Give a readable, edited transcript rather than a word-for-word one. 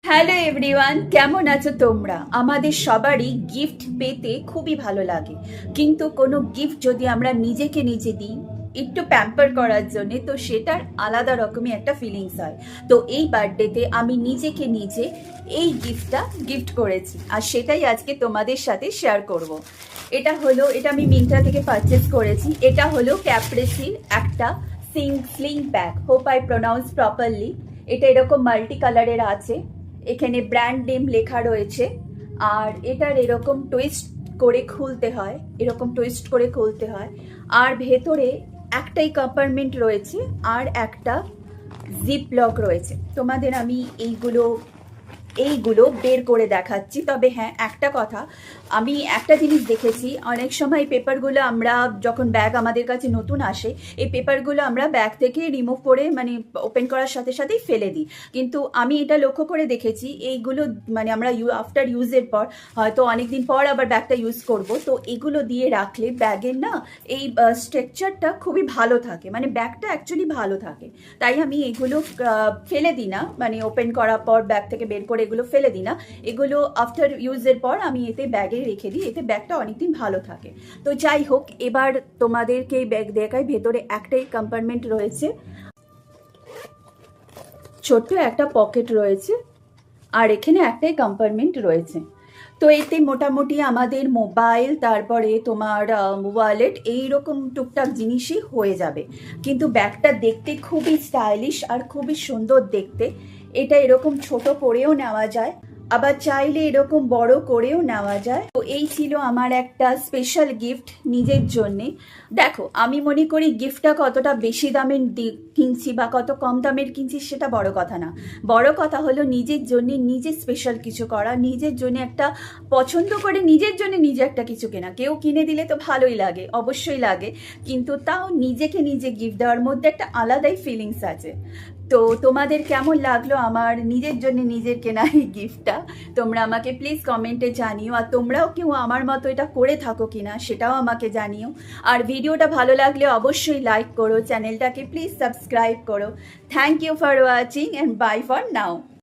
Hello everyone, কেমন আছো তোমরা? আমাদের সবারই গিফট পেতে খুবই ভালো লাগে, কিন্তু কোনো গিফট যদি আমরা নিজেকে নিজে দিই একটু প্যাম্পার করার জন্য, তো সেটার আলাদা রকমই একটা ফিলিংস হয়। তো এই বার্থডেতে আমি নিজেকে নিজে এই গিফটটা গিফট করেছি, আর সেটাই আজকে তোমাদের সাথে শেয়ার করব। এটা আমি মিন্ত্রা থেকে পারচেস করেছি। এটা হলো ক্যাপ্রেসির একটা sling bag, hope I pronounce properly. এটা এরকম মাল্টি কালারের আছে, এখানে ব্র্যান্ড নেম লেখা রয়েছে, আর এটার এরকম টুইস্ট করে খুলতে হয়, এরকম টুইস্ট করে খুলতে হয়। আর ভেতরে একটাই কম্পার্টমেন্ট রয়েছে আর একটা জিপ লক রয়েছে। তোমাদের আমি এইগুলো এইগুলো বের করে দেখাচ্ছি। তবে হ্যাঁ, একটা কথা, আমি একটা জিনিস দেখেছি, অনেক সময় পেপারগুলো আমরা যখন ব্যাগ আমাদের কাছে নতুন আসে, এই পেপারগুলো আমরা ব্যাগ থেকে রিমুভ করে মানে ওপেন করার সাথে সাথেই ফেলে দিই। কিন্তু আমি এটা লক্ষ্য করে দেখেছি, এইগুলো মানে আমরা আফটার ইউজের পর, হয়তো অনেকদিন পর আবার ব্যাগটা ইউজ করব, তো এগুলো দিয়ে রাখলে ব্যাগের না এই স্ট্রাকচারটা খুবই ভালো থাকে, মানে ব্যাগটা অ্যাকচুয়ালি ভালো থাকে। তাই আমি এগুলো ফেলে দিই না, মানে ওপেন করার পর ব্যাগ থেকে বের করে এগুলো ফেলে দিই না। এগুলো আফটার ইউজের পর আমি এতে ব্যাগে রেখে দিই, এতে ব্যাগটা অনেকদিন ভালো থাকে। তো যাই হোক, এবার তোমাদেরকে এই ব্যাগ দেখাই। ভেতরে একটাই কম্পার্টমেন্ট রয়েছে, ছোট্ট একটা পকেট রয়েছে, আর এখানে একটাই কম্পার্টমেন্ট রয়েছে। তো এতে মোটামুটি আমাদের মোবাইল, তারপরে তোমার ওয়ালেট, এইরকম টুকটাক জিনিসই হয়ে যাবে। কিন্তু ব্যাগটা দেখতে খুবই স্টাইলিশ আর খুবই সুন্দর দেখতে। এটা এরকম ছোট করেও নেওয়া যায়, আবার চাইলে এরকম বড় করেও নেওয়া যায়। তো এই ছিল আমার একটা স্পেশাল গিফট নিজের জন্যে। দেখো, আমি মনে করি গিফটটা কতটা বেশি দামের কিনছি বা কত কম দামের কিনছি সেটা বড় কথা না। বড় কথা হলো নিজের জন্য নিজে স্পেশাল কিছু করা, নিজের জন্য একটা পছন্দ করে নিজের জন্য নিজে একটা কিছু কেনা। কেউ কিনে দিলে তো ভালোই লাগে, অবশ্যই লাগে, কিন্তু তাও নিজেকে নিজে গিফট দেওয়ার মধ্যে একটা আলাদাই ফিলিংস আছে। তো তোমাদের কেমন লাগলো আমার নিজের জন্য নিজের কেনা এই গিফটটা? তোমরা আমাকে প্লিজ কমেন্টে জানিও, আর তোমরাও কেউ আমার মতো এটা করে থাকো কিনা সেটাও আমাকে জানিও। আর ভিডিওটা ভালো লাগলে অবশ্যই লাইক করো, চ্যানেলটাকে প্লিজ সাবস্ক্রাইব করো। Thank you for watching and bye for now.